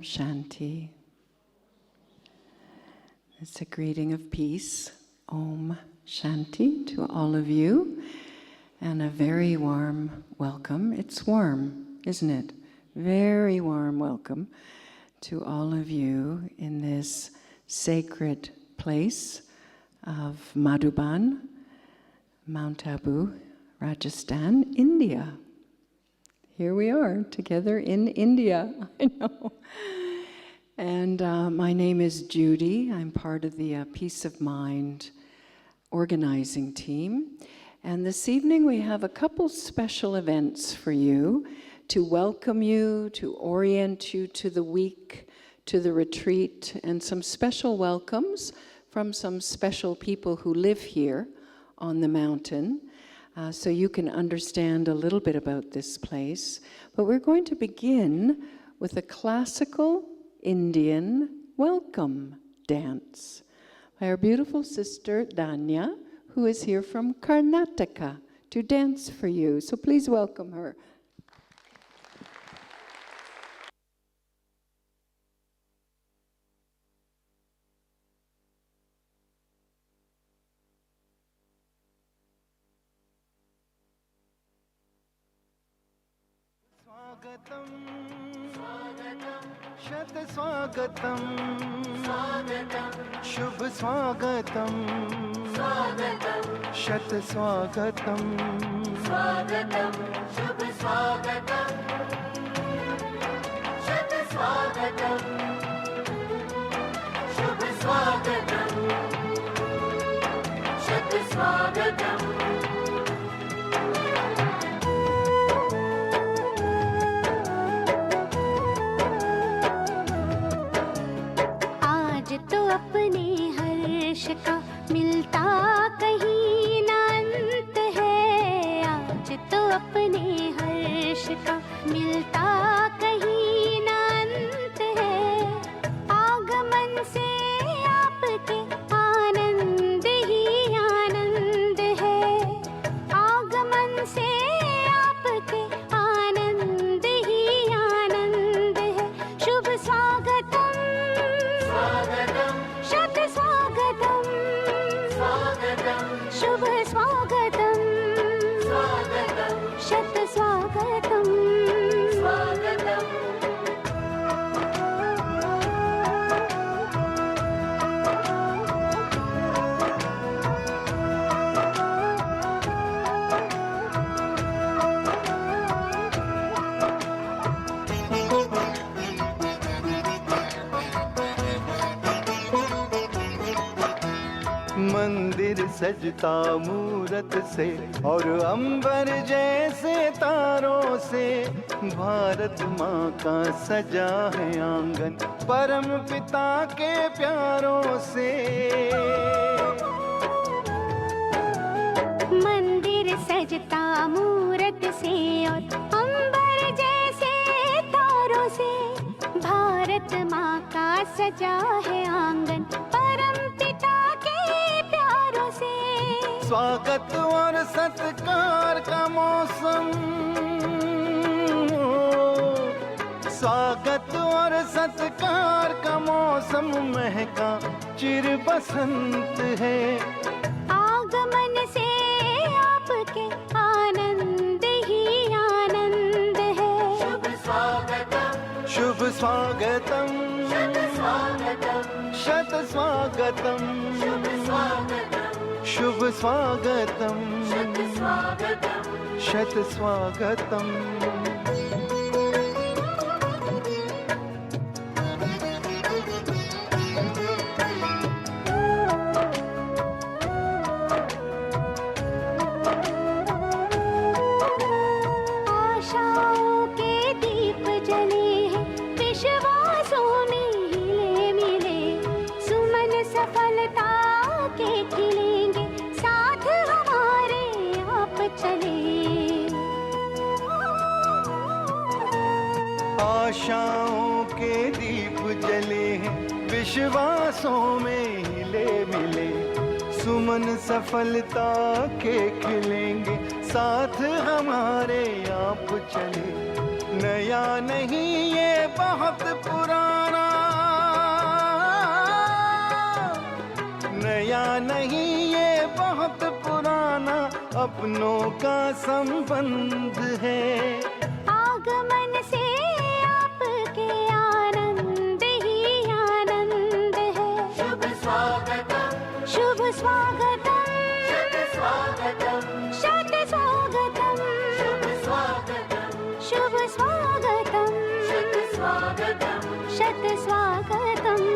Shanti. It's a greeting of peace. Om Shanti to all of you, and a very warm welcome. It's warm, isn't it? Very warm welcome to all of you in this sacred place of Madhuban, Mount Abu, Rajasthan, India. Here we are together in India, I know. And my name is Judy. I'm part of the Peace of Mind organizing team. And this evening we have a couple special events for you to welcome you, to orient you to the week, to the retreat, and some special welcomes from some special people who live here on the mountain, so you can understand a little bit about this place. But we're going to begin with a classical Indian welcome dance by our beautiful sister Danya, who is here from Karnataka to dance for you. So please welcome her. शत स्वागतम शुभ स्वागतम शत स्वागतम शुभ स्वागतम शत स्वागतम शुभ स्वागतम शत स्वागतम अपने हर्ष का मिलता कहीं ना अंत है। आज तो अपने हर्ष का मिलता कहीं ना अंत है। आगमन से आपके आनंद ही आनंद है। आगमन से आपके आनंद ही आनंद है। शुभ स्वागतम शत स्वागतम शुभ स्वागतम शत स्वागतम मंदिर सजता मूरत से और अंबर जैसे तारों से। भारत माँ का सजा है आंगन परम पिता के प्यारों से। मंदिर सजता मूरत से और अंबर जैसे तारों से। भारत माँ का सजा है आंगन परम पिता के प्यारों से। स्वागत और सत्कार का मौसम, स्वागत और सत्कार का मौसम महका चिर बसंत है। आगमन से आपके आनंद ही आनंद है। शुभ स्वागतम शुभ स्वागतम शत स्वागतम शुभ स्वागतम शत स्वागतम। आशाओं के दीप जले हैं विश्वासों में हिले मिले। सुमन सफलता के खिलेंगे साथ हमारे आप चले। आशाओं के दीप जले हैं विश्वासों में हिले मिले। सुमन सफलता के खिलेंगे साथ हमारे आप चले। नया नहीं ये बहुत पुराना, नया नहीं ये बहुत पुराना, अपनों का संबंध है। आगमन से आपके आनंद ही आनंद है। शुभ स्वागतम, शुभ स्वागतम, शत स्वागतम, शत स्वागतम, शुभ स्वागतम, शुभ स्वागतम, शत स्वागतम, शत स्वागतम।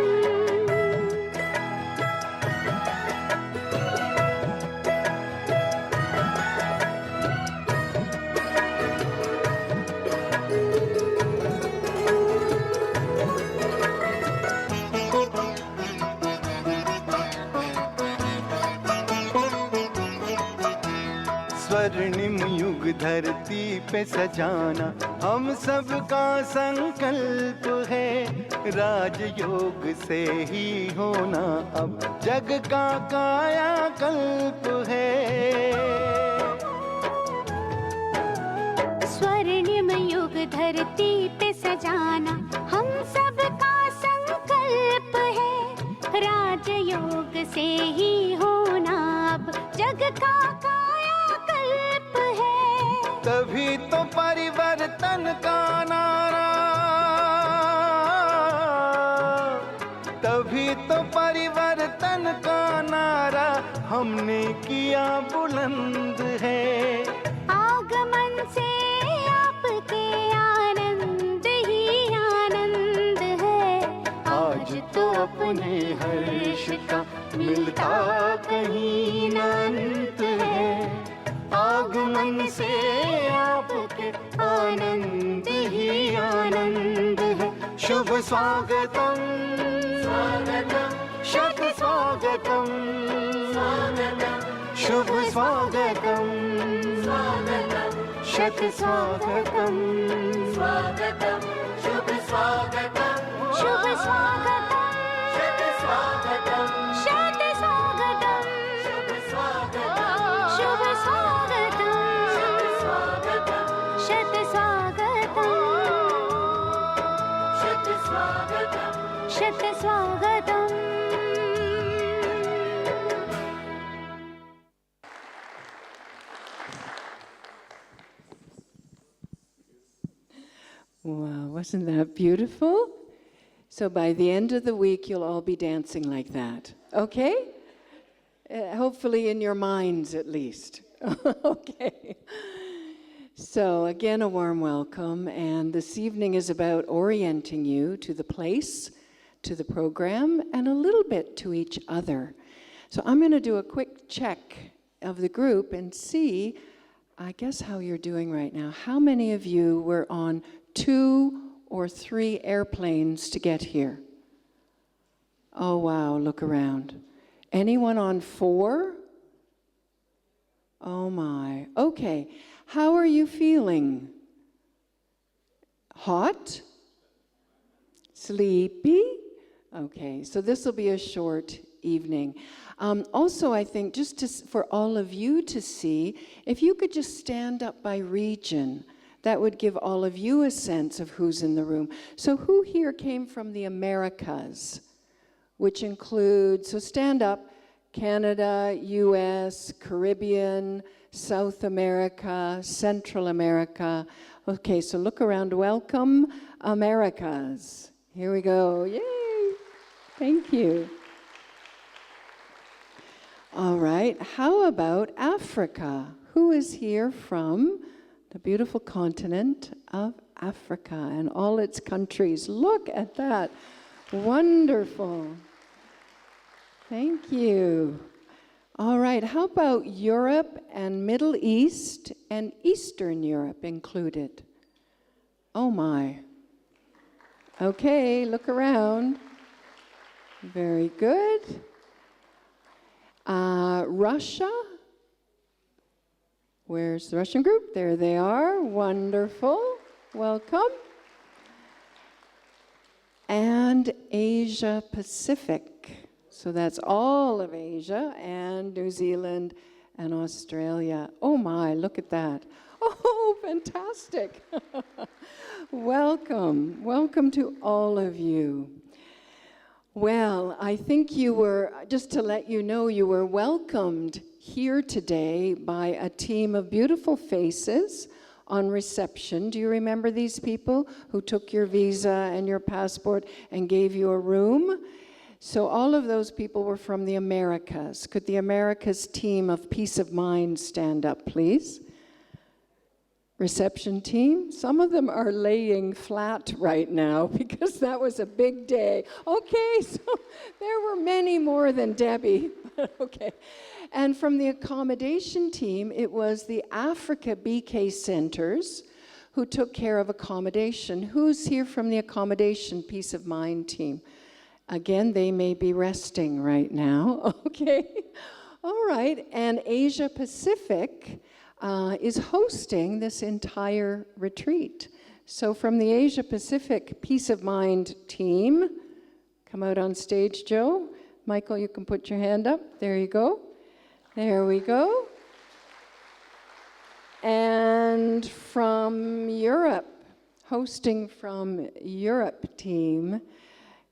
स्वर्णिम युग धरती पे सजाना हम सबका संकल्प है। राजयोग से ही होना अब जग का कायाकल्प है। स्वर्णिम युग धरती पे सजाना हम सबका संकल्प है। राजयोग से ही होना अब जग का कायाकल्प है। तभी तो परिवर्तन का नारा, तभी तो परिवर्तन का नारा हमने किया बुलंद है। आगमन से आपके आनंद ही आनंद है। आज तो अपने हर्ष का मिलता कहीं न अंत है। आगमन से आपके आनंद ही आनंद है। शुभ स्वागतम, स्वागतम, शत स्वागतम, स्वागतम, शुभ स्वागतम, स्वागतम, शत स्वागतम, स्वागतम, शुभ स्वागतम, शुभ स्वागतम, शत स्वागतम, शत स्वागतम, शुभ स्वागतम, शुभ स्वागतम, शत स्वागतम, शत स्वागतम, शत स्वागतम। Wow, wasn't that beautiful? So by the end of the week, you'll all be dancing like that, okay? Hopefully in your minds at least. Okay. So again, a warm welcome, and this evening is about orienting you to the place, to the program, and a little bit to each other. So I'm going to do a quick check of the group and see, I guess, how you're doing right now. How many of you were on 2 or 3 airplanes to get here? Oh, wow, look around. Anyone on 4? Oh, my. Okay. How are you feeling? Hot? Sleepy? Okay, so this will be a short evening. Also, I think just for all of you to see, if you could just stand up by region, that would give all of you a sense of who's in the room. So who here came from the Americas, which includes, so stand up, Canada, US, Caribbean, South America, Central America. Okay, so look around. Welcome, Americas. Here we go. Yay! Thank you. All right, how about Africa? Who is here from the beautiful continent of Africa and all its countries? Look at that. Wonderful. Thank you. All right, how about Europe and Middle East and Eastern Europe included? Oh my. Okay, look around. Very good. Russia. Where's the Russian group? There they are. Wonderful. Welcome. And Asia Pacific. So that's all of Asia and New Zealand and Australia. Oh my, look at that. Oh, fantastic. Welcome. Welcome to all of you. Well, I think you were, just to let you know, you were welcomed here today by a team of beautiful faces on reception. Do you remember these people who took your visa and your passport and gave you a room? So all of those people were from the Americas. Could the Americas team of Peace of Mind stand up, please? Reception team. Some of them are laying flat right now because that was a big day. Okay, so there were many more than Debbie. Okay. And from the accommodation team, it was the Africa BK Centers who took care of accommodation. Who's here from the accommodation Peace of Mind team? Again, they may be resting right now. Okay. All right. And Asia Pacific is hosting this entire retreat. So from the Asia Pacific Peace of Mind team, come out on stage, Joe. Michael, you can put your hand up. There you go. There we go. And from Europe, hosting from Europe team,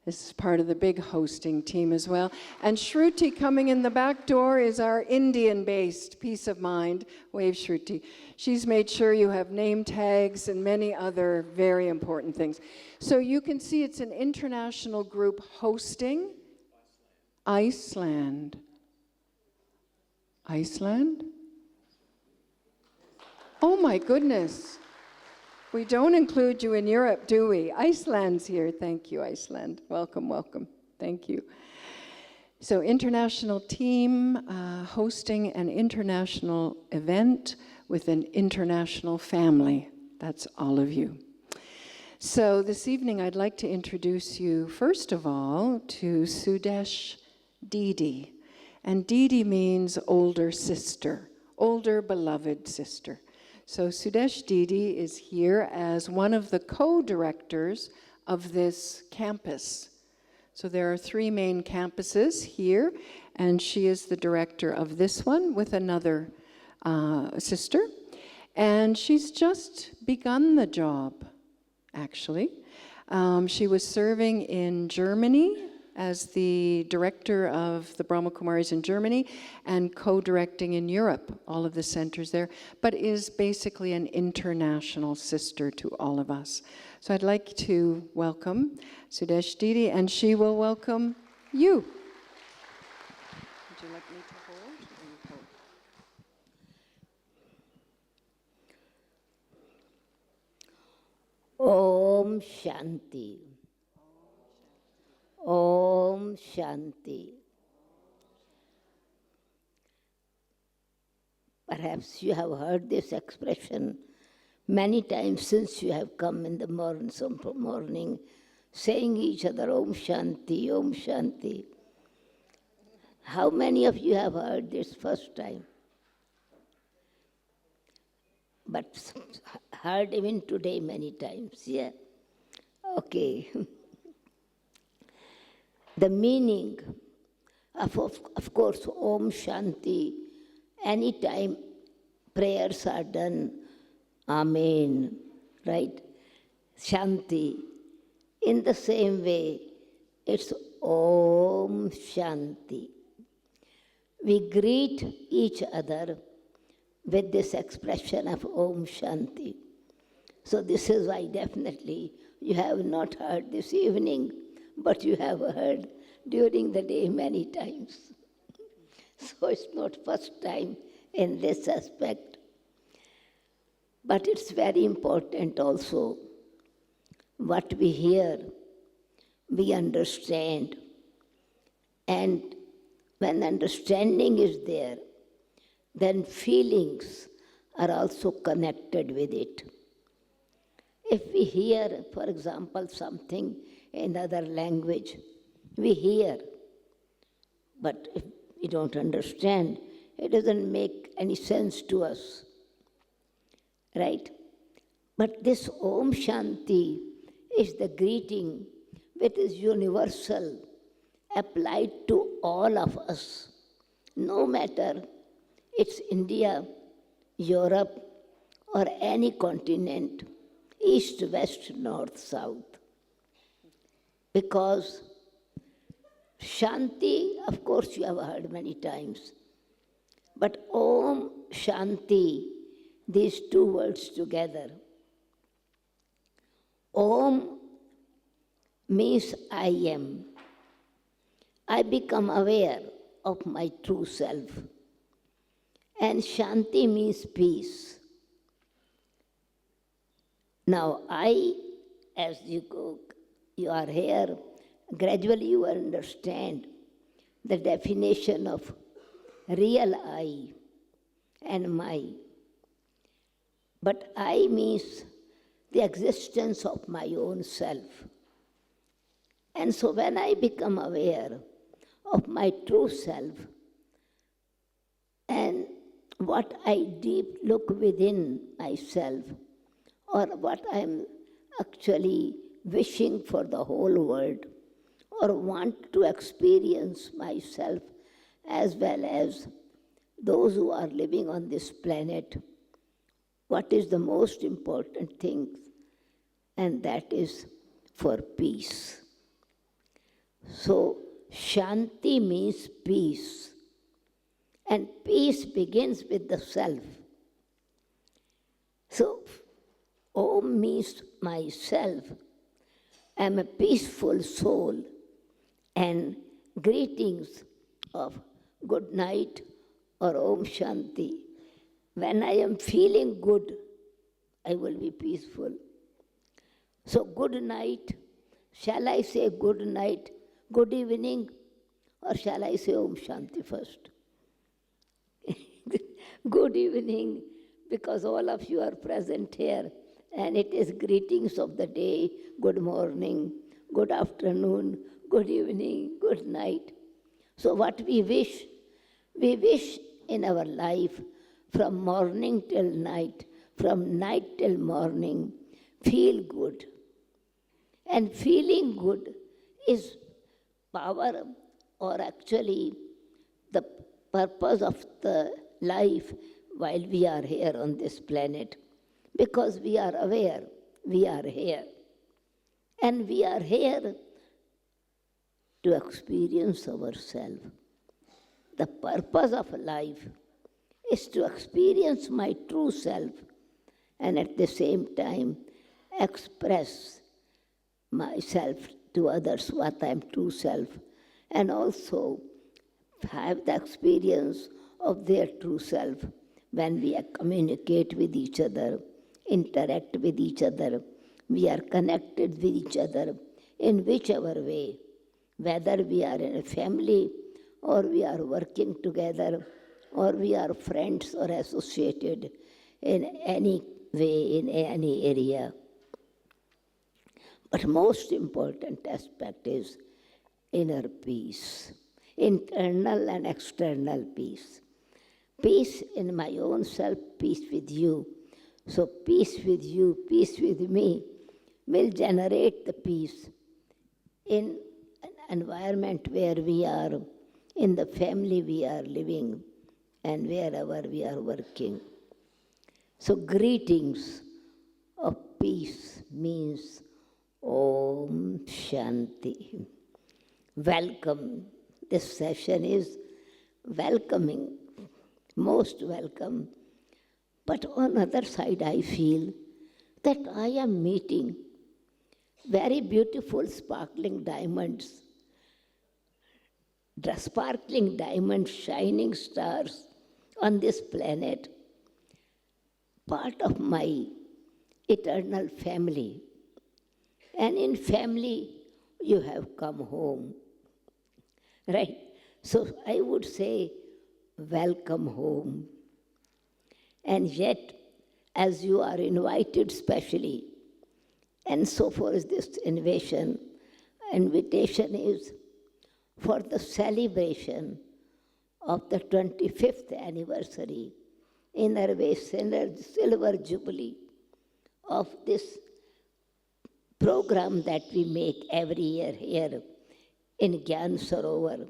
this is part of the big hosting team as well. And Shruti coming in the back door is our Indian-based Peace of Mind. Wave, Shruti. She's made sure you have name tags and many other very important things. So you can see it's an international group hosting Iceland. Iceland? Oh my goodness. We don't include you in Europe, do we? Iceland's here. Thank you, Iceland. Welcome, welcome. Thank you. So international team hosting an international event with an international family. That's all of you. So this evening I'd like to introduce you, first of all, to Sudesh Didi. And Didi means older sister, older beloved sister. So Sudesh Didi is here as one of the co-directors of this campus. So there are 3 main campuses here, and she is the director of this one with another sister. And she's just begun the job, actually. She was serving in Germany as the director of the Brahma Kumaris in Germany and co-directing in Europe, all of the centers there, but is basically an international sister to all of us. So I'd like to welcome Sudesh Didi, and she will welcome you. Would you like me to hold? Om Shanti. Om Shanti. Perhaps you have heard this expression many times since you have come in the morning, saying each other, Om Shanti, Om Shanti. How many of you have heard this first time? But heard even today many times, yeah? Okay. The meaning of course, Om Shanti, anytime prayers are done, Amen, right? Shanti. In the same way, it's Om Shanti. We greet each other with this expression of Om Shanti. So this is why definitely you have not heard this evening, but you have heard during the day many times. So it's not first time in this aspect. But it's very important also. What we hear, we understand. And when understanding is there, then feelings are also connected with it. If we hear, for example, something in other language, we hear, but if we don't understand, it doesn't make any sense to us, right? But this Om Shanti is the greeting which is universal, applied to all of us, no matter it's India, Europe, or any continent, east, west, north, south. Because Shanti, of course, you have heard many times. But Om Shanti, these two words together. Om means I am. I become aware of my true self. And Shanti means peace. Now, as you are here, gradually you understand the definition of real I and my. But I means the existence of my own self. And so when I become aware of my true self and what I deep look within myself, or what I'm actually wishing for the whole world, or want to experience myself as well as those who are living on this planet, what is the most important thing? And that is for peace. So, Shanti means peace. And peace begins with the self. So, Om means myself. I am a peaceful soul. And greetings of good night or Om Shanti. When I am feeling good, I will be peaceful. So, good night. Shall I say good night, good evening, or shall I say Om Shanti first? Good evening, because all of you are present here, and it is greetings of the day, good morning, good afternoon, good evening, good night. So what we wish in our life from morning till night, from night till morning, feel good. And feeling good is power, or actually the purpose of the life while we are here on this planet. Because we are aware we are here. And we are here to experience ourselves. The purpose of life is to experience my true self and at the same time express myself to others, what I am true self, and also have the experience of their true self when we communicate with each other, interact with each other, we are connected with each other in whichever way, whether we are in a family or we are working together or we are friends or associated in any way, in any area. But most important aspect is inner peace, internal and external peace. Peace in my own self, peace with you. So peace with you, peace with me will generate the peace in an environment where we are, in the family we are living, and wherever we are working. So greetings of peace means Om Shanti. Welcome. This session is welcoming, most welcome. But on the other side, I feel that I am meeting very beautiful sparkling diamonds, the sparkling diamonds, shining stars on this planet, part of my eternal family. And in family, you have come home, right? So I would say, welcome home. And yet, as you are invited specially, and so forth, this invitation is for the celebration of the 25th anniversary, Inner Way Silver Jubilee of this program that we make every year here in Gyan Sarovar,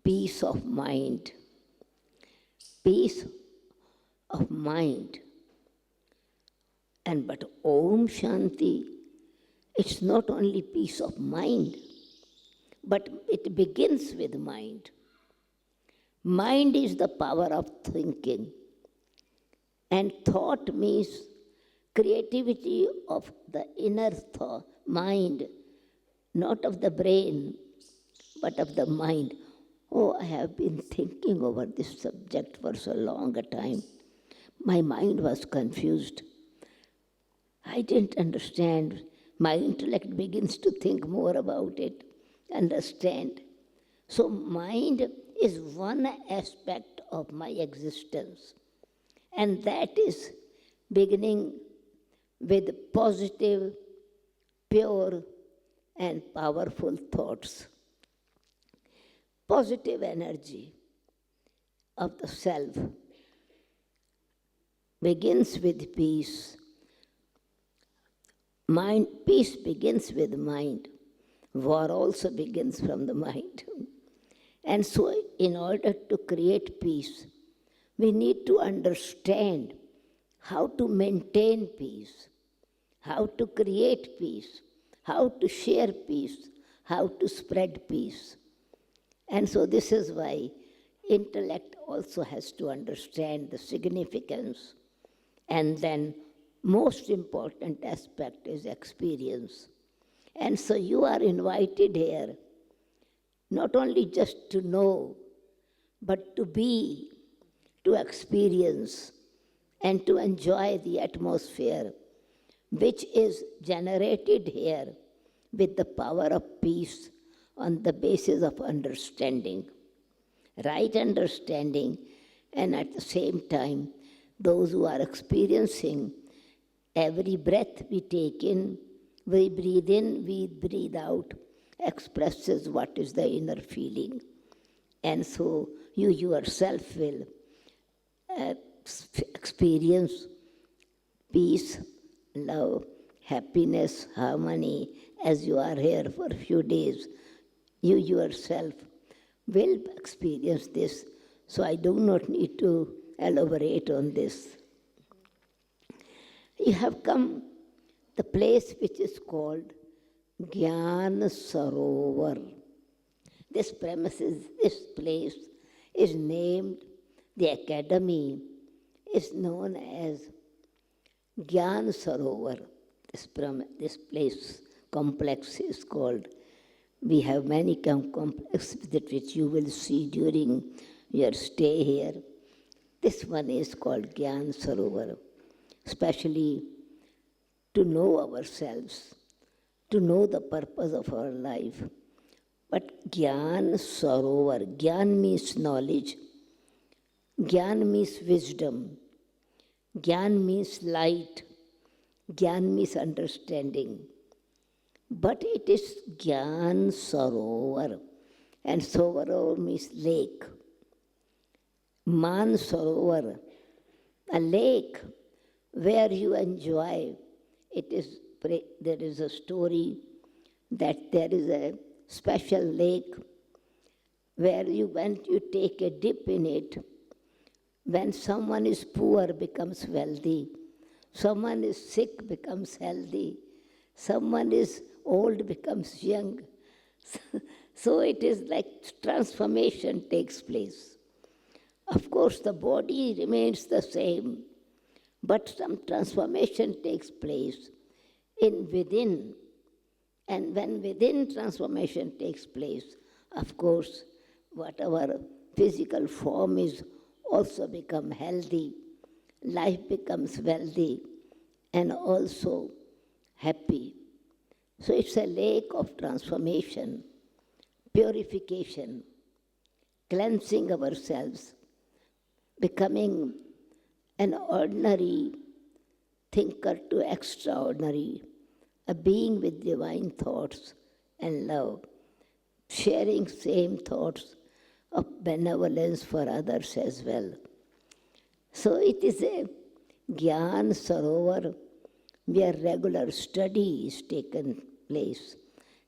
peace of mind. peace of mind. And but Om Shanti, it's not only peace of mind, but it begins with mind. Mind is the power of thinking. And thought means creativity of the inner thought, mind, not of the brain, but of the mind. Oh, I have been thinking over this subject for so long a time. My mind was confused. I didn't understand. My intellect begins to think more about it, understand. So mind is one aspect of my existence. And that is beginning with positive, pure, and powerful thoughts. Positive energy of the self begins with peace. Mind, peace begins with mind. War also begins from the mind. And so, in order to create peace, we need to understand how to maintain peace, how to create peace, how to share peace, how to spread peace. And so this is why intellect also has to understand the significance. And then most important aspect is experience. And so you are invited here not only just to know, but to be, to experience, and to enjoy the atmosphere which is generated here with the power of peace on the basis of understanding, right understanding, and at the same time, those who are experiencing every breath we take in, we breathe out, expresses what is the inner feeling. And so you yourself will experience peace, love, happiness, harmony. As you are here for a few days, you yourself will experience this. So I do not need to elaborate on this. You have come the place which is called Gyan Sarovar. This premises, this place is named, the academy is known as Gyan Sarovar. This place, complex is called. We have many complexes which you will see during your stay here. This one is called Gyan Sarovar, especially to know ourselves, to know the purpose of our life. But Gyan Sarovar, Gyan means knowledge, Gyan means wisdom, Gyan means light, Gyan means understanding. But it is Gyan Sarovar, and Sarovar means lake. Man Sarovar, a lake where you enjoy. There is a story that there is a special lake where when you take a dip in it, when someone is poor becomes wealthy, someone is sick becomes healthy, someone is old becomes young. So it is like transformation takes place. Of course, the body remains the same, but some transformation takes place within. And when within transformation takes place, of course, whatever physical form is also become healthy, life becomes wealthy, and also happy. So it's a lake of transformation, purification, cleansing ourselves, becoming an ordinary thinker to extraordinary, a being with divine thoughts and love, sharing same thoughts of benevolence for others as well. So it is a Gyan Sarovar where regular study is taken place,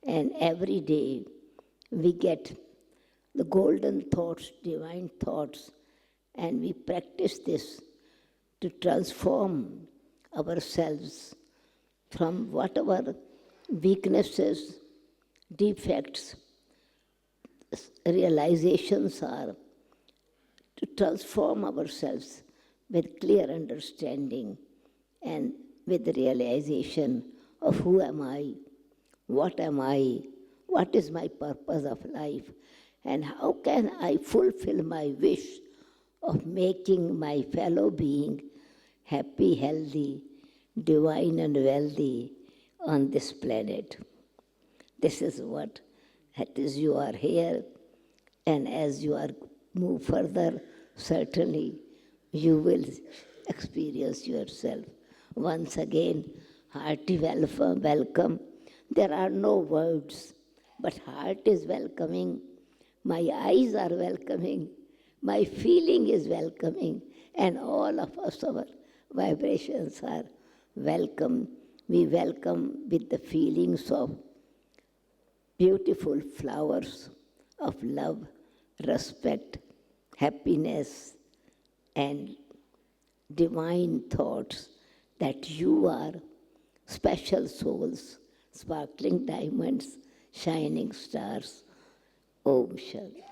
and every day we get the golden thoughts, divine thoughts, And we practice this to transform ourselves from whatever weaknesses, defects, realizations are, to transform ourselves with clear understanding and with the realization of who am I, what is my purpose of life, and how can I fulfill my wish of making my fellow being happy, healthy, divine and wealthy on this planet. This is what, that is, you are here, and as you are move further, certainly you will experience yourself. Once again, hearty welcome. There are no words, but heart is welcoming. My eyes are welcoming. My feeling is welcoming. And all of us, our vibrations are welcome. We welcome with the feelings of beautiful flowers of love, respect, happiness, and divine thoughts that you are special souls, sparkling diamonds, shining stars. Om Shanti.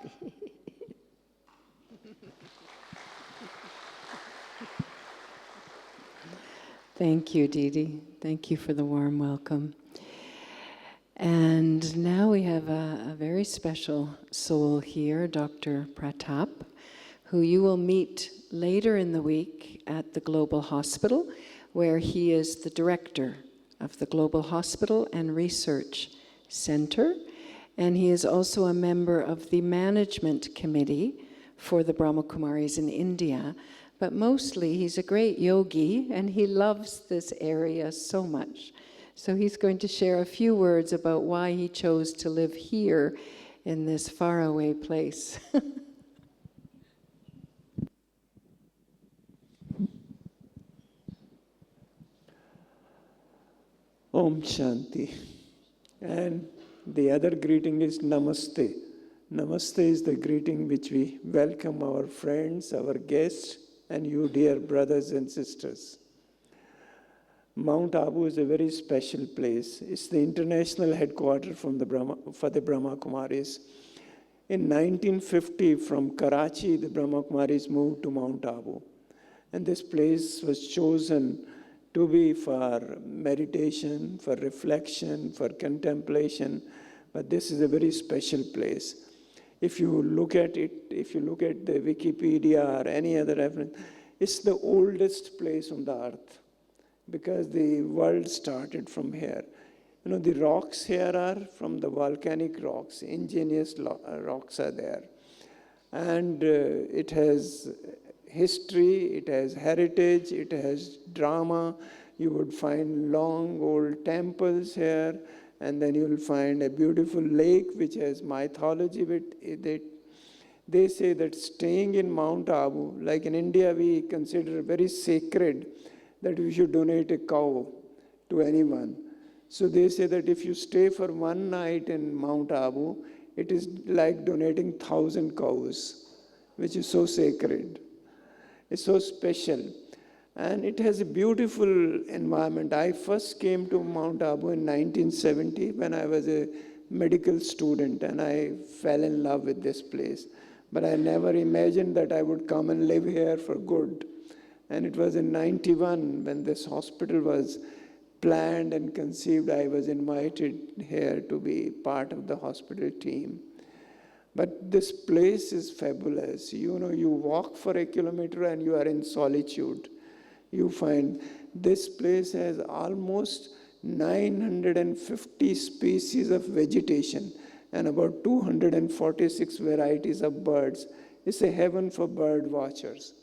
Thank you, Didi. Thank you for the warm welcome. And now we have a very special soul here, Dr. Pratap, who you will meet later in the week at the Global Hospital, where he is the director of the Global Hospital and Research Center, and he is also a member of the management committee for the Brahma Kumaris in India. But mostly he's a great yogi and he loves this area so much. So he's going to share a few words about why he chose to live here in this faraway place. Om Shanti. And the other greeting is Namaste. Namaste is the greeting which we welcome our friends, our guests, and you, dear brothers and sisters. Mount Abu is a very special place. It's the international headquarters for the Brahma Kumaris. In 1950, from Karachi, the Brahma Kumaris moved to Mount Abu. And this place was chosen to be for meditation, for reflection, for contemplation. But this is a very special place. If you look at it, if you look at the Wikipedia or any other reference, it's the oldest place on the earth because the world started from here. You know, the rocks here are from the volcanic rocks, ingenious rocks are there. And it has history, it has heritage, it has drama. You would find long old temples here, and then you'll find a beautiful lake which has mythology with it. They say that staying in Mount Abu, like in India we consider very sacred that we should donate a cow to anyone. So they say that if you stay for one night in Mount Abu, it is like donating 1,000 cows, which is so sacred. It's so special. And it has a beautiful environment. I first came to Mount Abu in 1970 when I was a medical student, and I fell in love with this place. But I never imagined that I would come and live here for good. And it was in 91 when this hospital was planned and conceived, I was invited here to be part of the hospital team. But this place is fabulous. You know, you walk for a kilometer and you are in solitude. You find this place has almost 950 species of vegetation and about 246 varieties of birds. It's a heaven for bird watchers.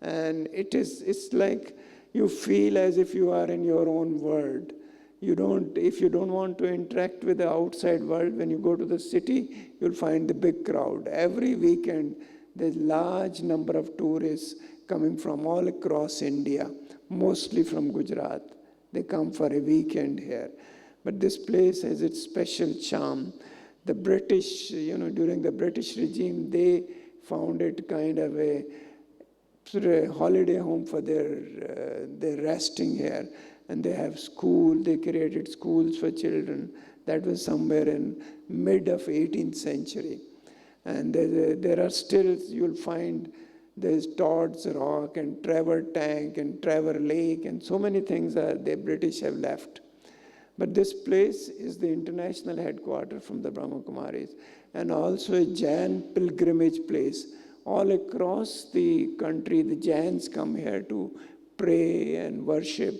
And it's like you feel as if you are in your own world. If you don't want to interact with the outside world, when you go to the city, you'll find the big crowd. Every weekend, there's large number of tourists coming from all across India, mostly from Gujarat. They come for a weekend here. But this place has its special charm. The British, during the British regime, they found it kind of a holiday home for their resting here, and they have school. They created schools for children. That was somewhere in mid of 18th century, and there are still, you'll find there's Todd's Rock and Trevor Tank and Trevor Lake, and so many things the British have left. But this place is the international headquarters from the Brahma Kumaris, and also a Jain pilgrimage place. All across the country, the Jains come here to pray and worship.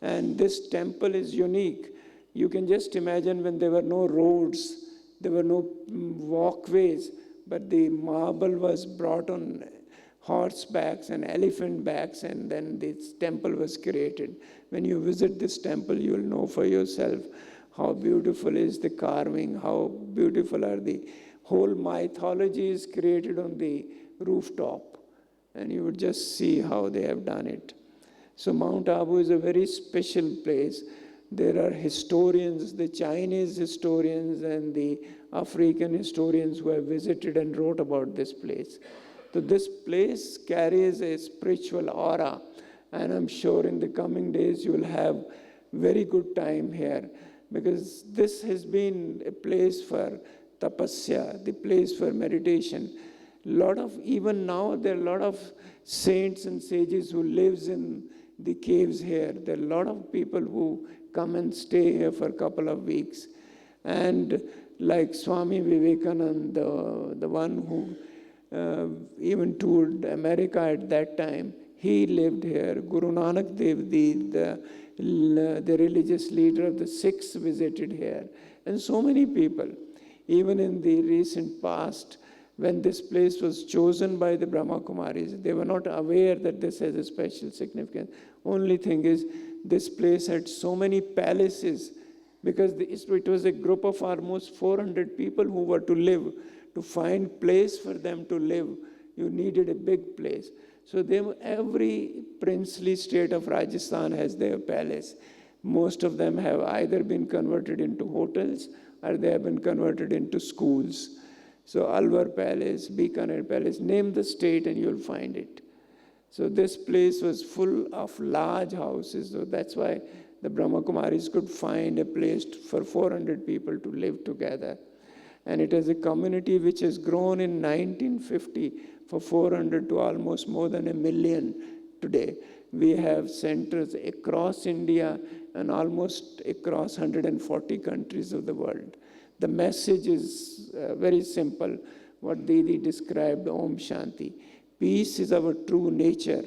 And this temple is unique. You can just imagine when there were no roads, there were no walkways, but the marble was brought on horsebacks and elephant backs, and then this temple was created. When you visit this temple, you will know for yourself how beautiful is the carving, how beautiful are the whole mythology is created on the rooftop, and you would just see how they have done it. So Mount Abu is a very special place. There are historians, the Chinese historians and the African historians who have visited and wrote about this place. So this place carries a spiritual aura, and I'm sure in the coming days you will have very good time here, because this has been a place for tapasya, the place for meditation. Even now there are a lot of saints and sages who lives in the caves here. There are a lot of people who come and stay here for a couple of weeks. And like Swami Vivekananda, the one who even toured America at that time, he lived here. Guru Nanak Dev, the religious leader of the Sikhs, visited here. And so many people, even in the recent past, when this place was chosen by the Brahma Kumaris, they were not aware that this has a special significance. Only thing is, this place had so many palaces, because it was a group of almost 400 people who were to live. To find place for them to live, you needed a big place. So every princely state of Rajasthan has their palace. Most of them have either been converted into hotels or they have been converted into schools. So Alwar Palace, Bikaner Palace, name the state and you'll find it. So this place was full of large houses. So that's why the Brahma Kumaris could find a place for 400 people to live together. And it is a community which has grown in 1950 for 400 to almost more than 1 million today. We have centers across India and almost across 140 countries of the world. The message is very simple, what Didi described, Om Shanti. Peace is our true nature.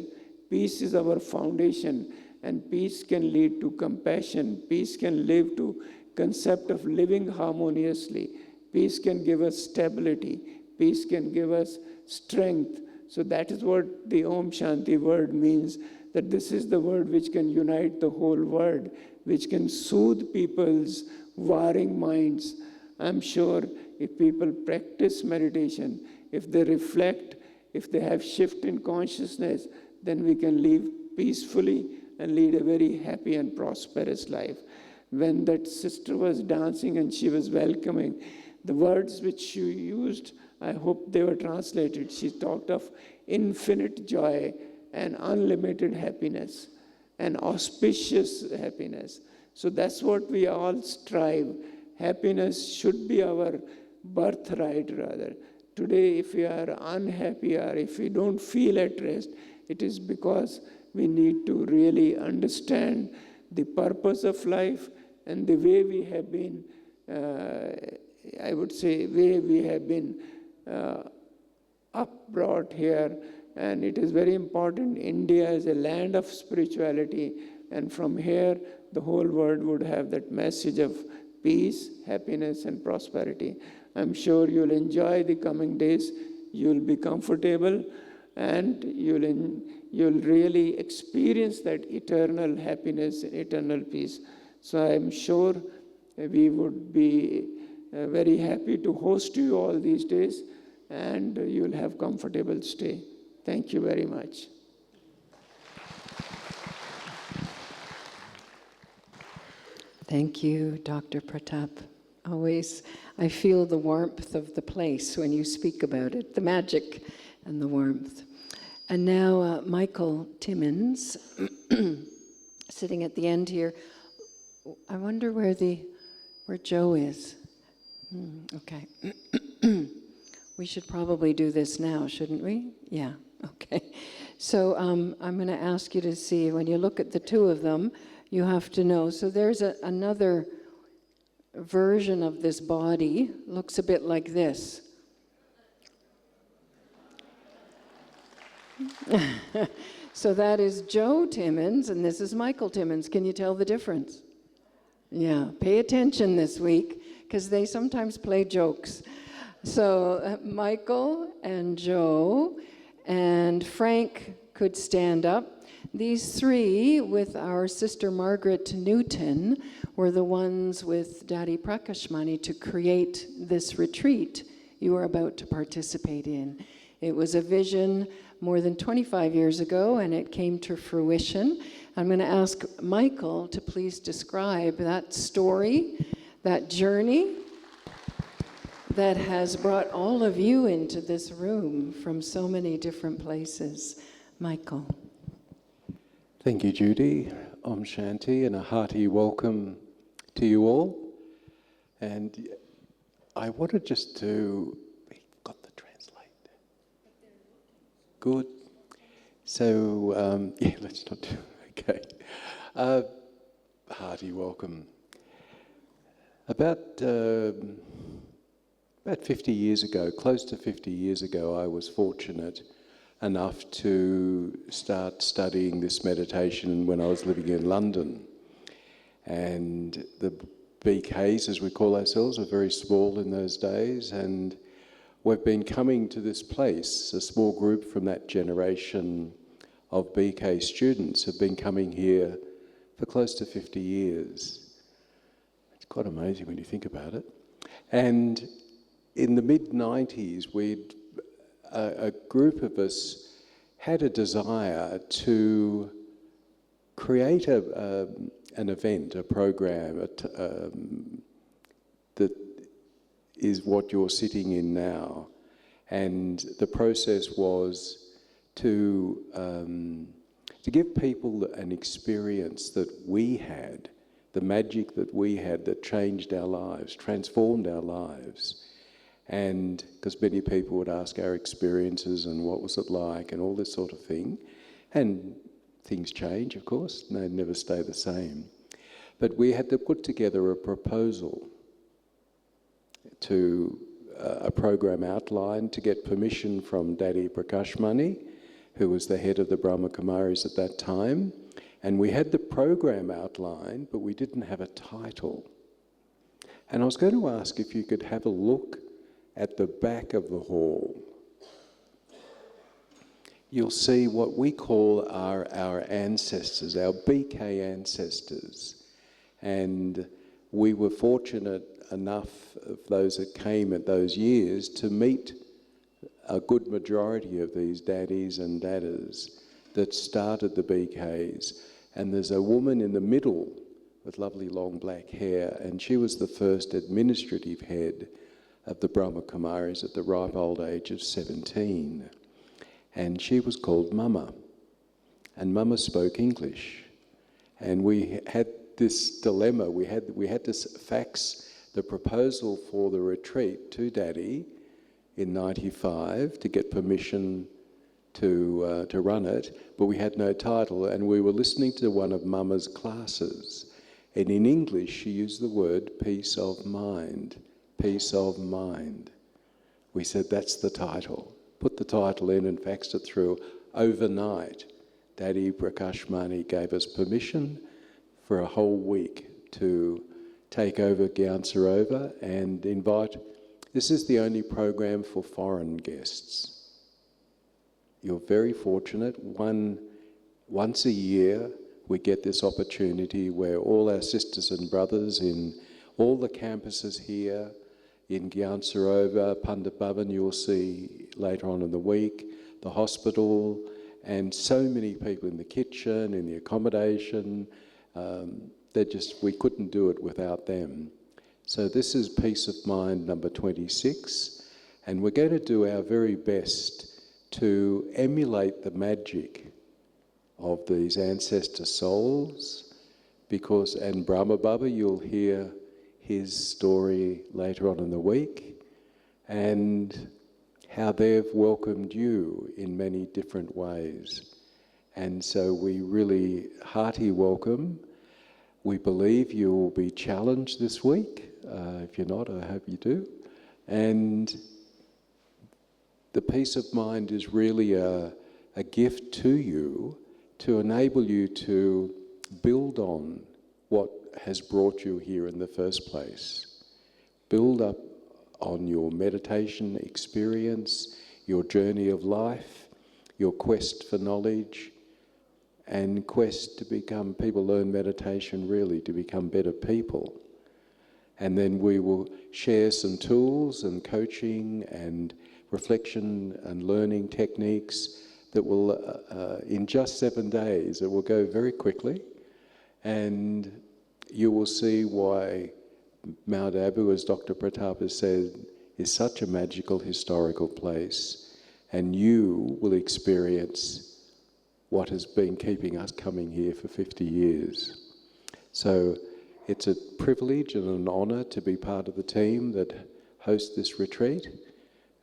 Peace is our foundation. And peace can lead to compassion. Peace can lead to concept of living harmoniously. Peace can give us stability. Peace can give us strength. So that is what the Om Shanti word means, that this is the word which can unite the whole world, which can soothe people's warring minds. I'm sure if people practice meditation, if they reflect, if they have shift in consciousness, then we can live peacefully and lead a very happy and prosperous life. When that sister was dancing and she was welcoming, the words which she used, I hope they were translated. She talked of infinite joy and unlimited happiness and auspicious happiness. So that's what we all strive. Happiness should be our birthright, rather. Today, if we are unhappy or if we don't feel at rest, it is because we need to really understand the purpose of life and the way we have been, I would say, way we have been brought here. And it is very important. India is a land of spirituality, and from here, the whole world would have that message of peace, happiness, and prosperity. I'm sure you'll enjoy the coming days. You'll be comfortable, and you'll really experience that eternal happiness and eternal peace. So I'm sure we would be very happy to host you all these days, and you'll have comfortable stay. Thank you very much. Thank you, Dr. Pratap. Always, I feel the warmth of the place when you speak about it, the magic and the warmth. And now Michael Timmins, sitting at the end here. I wonder where Joe is. Okay. We should probably do this now, shouldn't we? Yeah, okay. So I'm going to ask you to see, when you look at the two of them, you have to know. So there's another version of this body, looks a bit like this. So that is Joe Timmins, and this is Michael Timmins. Can you tell the difference? Yeah, pay attention this week, because they sometimes play jokes. So Michael and Joe and Frank could stand up. These three, with our sister Margaret Newton, were the ones with Daddy Prakashmani to create this retreat you are about to participate in. It was a vision more than 25 years ago, and it came to fruition. I'm going to ask Michael to please describe that story, that journey that has brought all of you into this room from so many different places. Michael. Thank you, Judy. Om Shanti, and a hearty welcome to you all. And I wanted just to... Got the translate. Good. So, yeah, let's not do... Okay. Hearty welcome. About 50 years ago, close to 50 years ago, I was fortunate enough to start studying this meditation when I was living in London. And the BKs, as we call ourselves, were very small in those days, and we've been coming to this place. A small group from that generation of BK students have been coming here for close to 50 years. It's quite amazing when you think about it. And in the mid-90s, a group of us had a desire to create an event, a program that is what you're sitting in now. And the process was to give people an experience that we had, the magic that we had that changed our lives, transformed our lives. And because many people would ask our experiences and what was it like and all this sort of thing. And things change, of course, they never stay the same. But we had to put together a proposal to a program outline to get permission from Daddy Prakashmani, who was the head of the Brahma Kumaris at that time. And we had the program outline, but we didn't have a title. And I was going to ask if you could have a look at the back of the hall. You'll see what we call our ancestors, our BK ancestors. And we were fortunate enough of those that came at those years to meet a good majority of these daddies and daddas that started the BKs. And there's a woman in the middle with lovely long black hair, and she was the first administrative head of the Brahma Kumaris at the ripe old age of 17. And she was called Mama. And Mama spoke English. And we had this dilemma. We had to fax the proposal for the retreat to Daddy in 95 to get permission to run it, but we had no title, and we were listening to one of Mama's classes, and in English she used the word peace of mind, peace of mind. We said, that's the title. Put the title in and faxed it through. Overnight, Daddy Prakashmani gave us permission for a whole week to take over Gyan Sarovar and invite. This is the only program for foreign guests. You're very fortunate. Once a year, we get this opportunity where all our sisters and brothers in all the campuses here, in Gyan Sarovar, Pandit Bhavan, you'll see later on in the week, the hospital, and so many people in the kitchen, in the accommodation. We couldn't do it without them. So this is Peace of Mind number 26, and we're going to do our very best to emulate the magic of these ancestor souls, because, and Brahma Baba, you'll hear his story later on in the week, and how they've welcomed you in many different ways. And so we really hearty welcome. We believe you will be challenged this week. If you're not, I hope you do. And the peace of mind is really a gift to you to enable you to build on what has brought you here in the first place. Build up on your meditation experience, your journey of life, your quest for knowledge, and quest to become, people learn meditation really to become better people. And then we will share some tools and coaching and reflection and learning techniques that will, in just 7 days, it will go very quickly, and you will see why Mount Abu, as Dr. Pratap has said, is such a magical historical place, and you will experience what has been keeping us coming here for 50 years. So it's a privilege and an honour to be part of the team that hosts this retreat,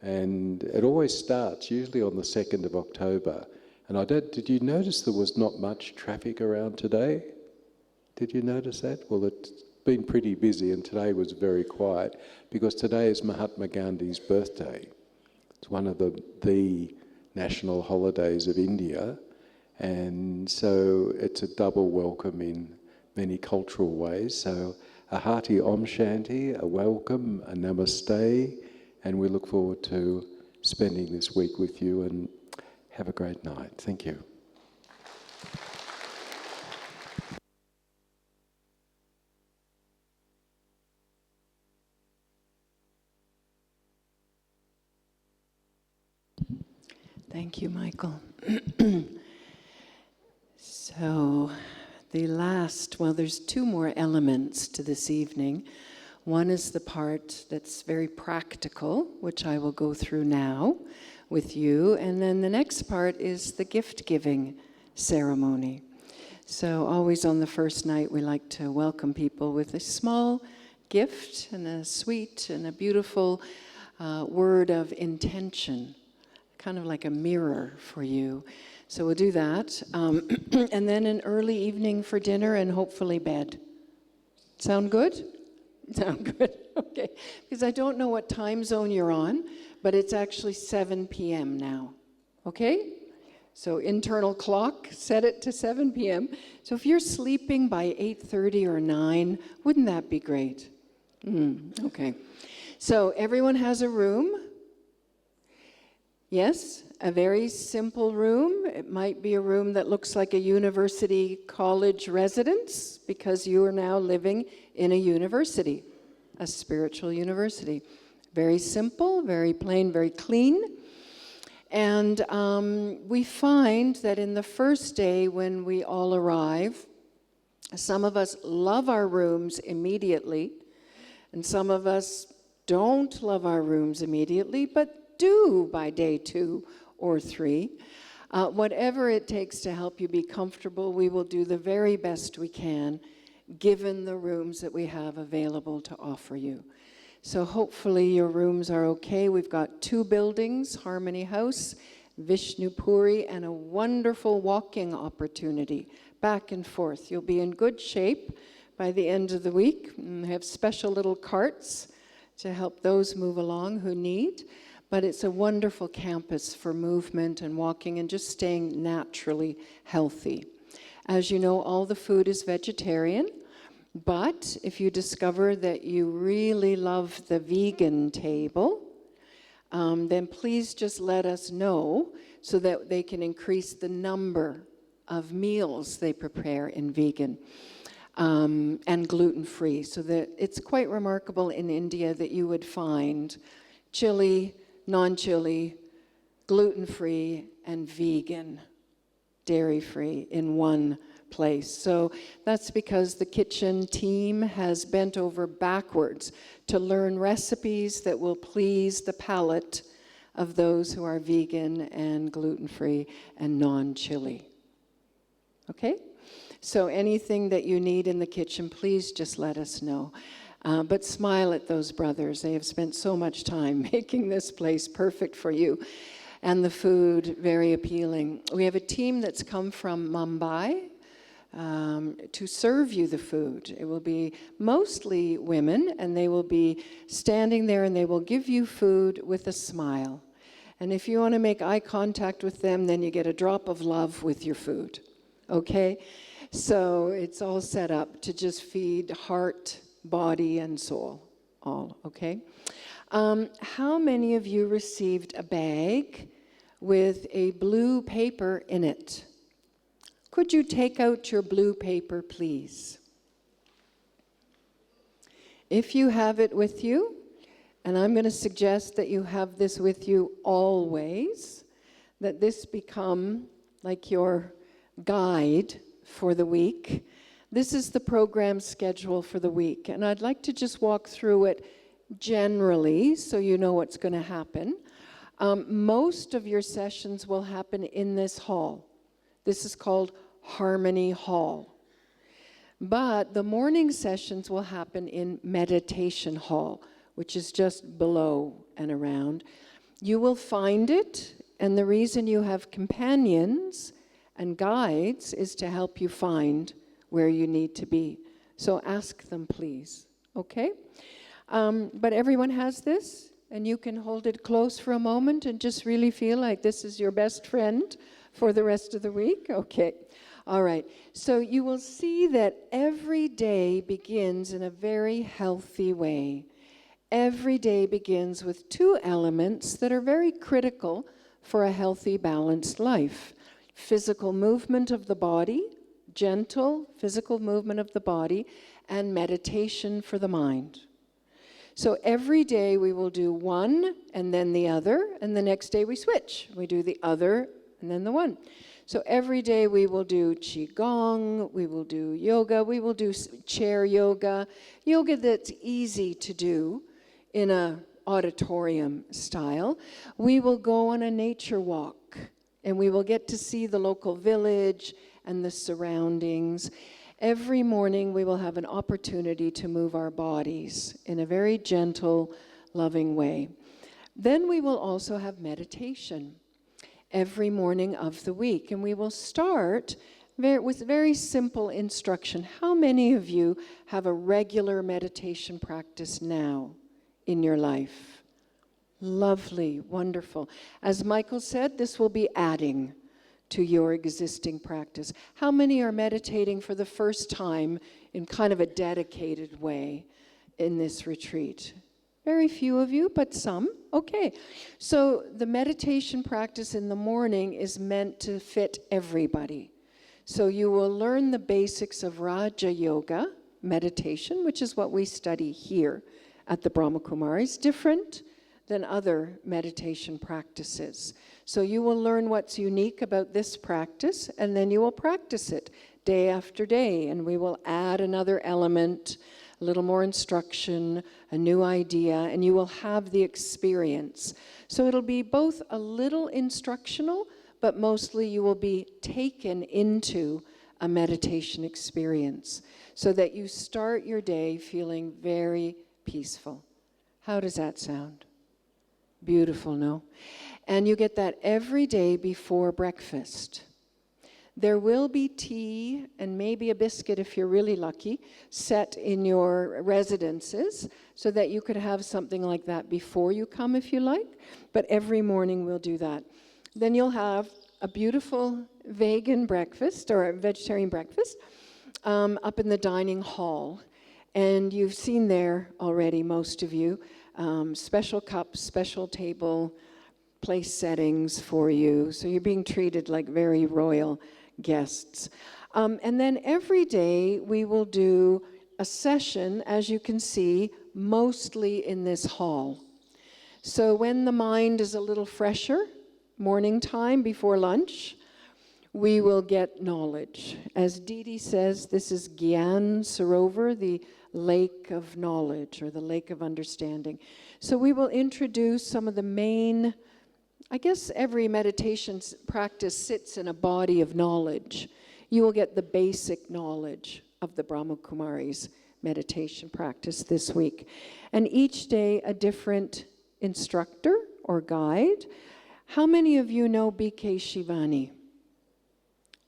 and it always starts usually on the 2nd of October. And did you notice there was not much traffic around today? Did you notice that? Well, it's been pretty busy, and today was very quiet because today is Mahatma Gandhi's birthday. It's one of the national holidays of India, and so it's a double welcome in many cultural ways. So a hearty Om Shanti, a welcome, a namaste, and we look forward to spending this week with you, and have a great night. Thank you. Thank you, Michael. So there's two more elements to this evening. One is the part that's very practical, which I will go through now with you, and then the next part is the gift-giving ceremony. So always on the first night, we like to welcome people with a small gift and a sweet and a beautiful word of intention, kind of like a mirror for you. So we'll do that. And then an early evening for dinner and hopefully bed. Sound good? Sound good? Okay. Because I don't know what time zone you're on, but it's actually 7 p.m. now. Okay? So internal clock, set it to 7 p.m. So if you're sleeping by 8:30 or 9, wouldn't that be great? Okay. So everyone has a room. Yes, a very simple room. It might be a room that looks like a university college residence because you are now living in a university, a spiritual university. Very simple, very plain, very clean. And we find that in the first day when we all arrive, some of us love our rooms immediately, and some of us don't love our rooms immediately, but do by day 2 or 3. Whatever it takes to help you be comfortable, we will do the very best we can, given the rooms that we have available to offer you. So hopefully your rooms are okay. We've got 2 buildings, Harmony House, Vishnu Puri, and a wonderful walking opportunity back and forth. You'll be in good shape by the end of the week. We have special little carts to help those move along who need. But it's a wonderful campus for movement and walking and just staying naturally healthy. As you know, all the food is vegetarian, but if you discover that you really love the vegan table, then please just let us know so that they can increase the number of meals they prepare in vegan and gluten-free. So that it's quite remarkable in India that you would find chili, non-chili, gluten-free, and vegan, dairy-free in one place. So that's because the kitchen team has bent over backwards to learn recipes that will please the palate of those who are vegan and gluten-free and non-chili. Okay? So anything that you need in the kitchen, please just let us know. But smile at those brothers. They have spent so much time making this place perfect for you. And the food, very appealing. We have a team that's come from Mumbai to serve you the food. It will be mostly women, and they will be standing there and they will give you food with a smile. And if you want to make eye contact with them, then you get a drop of love with your food. Okay? So it's all set up to just feed heart, body, and soul. All, okay? How many of you received a bag with a blue paper in it? Could you take out your blue paper, please? If you have it with you, and I'm going to suggest that you have this with you always, that this become like your guide for the week. This is the program schedule for the week, and I'd like to just walk through it generally so you know what's going to happen. Most of your sessions will happen in this hall. This is called Harmony Hall. But the morning sessions will happen in Meditation Hall, which is just below and around. You will find it, and the reason you have companions and guides is to help you find where you need to be. So ask them, please, okay? But everyone has this, and you can hold it close for a moment and just really feel like this is your best friend for the rest of the week. Okay, all right. So you will see that every day begins in a very healthy way. Every day begins with two elements that are very critical for a healthy, balanced life. Physical movement of the body, gentle physical movement of the body, and meditation for the mind. So every day we will do one and then the other, and the next day we switch. We do the other and then the one. So every day we will do Qigong, we will do yoga, we will do chair yoga, yoga that's easy to do in an auditorium style. We will go on a nature walk, and we will get to see the local village and the surroundings. Every morning we will have an opportunity to move our bodies in a very gentle, loving way. Then we will also have meditation every morning of the week, and we will start with very simple instruction. How many of you have a regular meditation practice now in your life? Lovely, wonderful. As Michael said, this will be adding to your existing practice. How many are meditating for the first time in kind of a dedicated way in this retreat? Very few of you, but some. Okay. So the meditation practice in the morning is meant to fit everybody. So you will learn the basics of Raja Yoga meditation, which is what we study here at the Brahma Kumaris, different than other meditation practices. So you will learn what's unique about this practice, and then you will practice it day after day, and we will add another element, a little more instruction, a new idea, and you will have the experience. So it'll be both a little instructional, but mostly you will be taken into a meditation experience so that you start your day feeling very peaceful. How does that sound? Beautiful, no? And you get that every day before breakfast. There will be tea and maybe a biscuit if you're really lucky, set in your residences so that you could have something like that before you come if you like. But every morning we'll do that. Then you'll have a beautiful vegan breakfast or a vegetarian breakfast up in the dining hall. And you've seen there already, most of you, special cups, special table, place settings for you. So you're being treated like very royal guests. And then every day we will do a session, as you can see, mostly in this hall. So when the mind is a little fresher, morning time before lunch, we will get knowledge. As Didi says, this is Gyan Sarovar, the lake of knowledge or the lake of understanding. So we will introduce some of the main I guess every meditation practice sits in a body of knowledge. You will get the basic knowledge of the Brahma Kumaris meditation practice this week. And each day a different instructor or guide. How many of you know B.K. Shivani?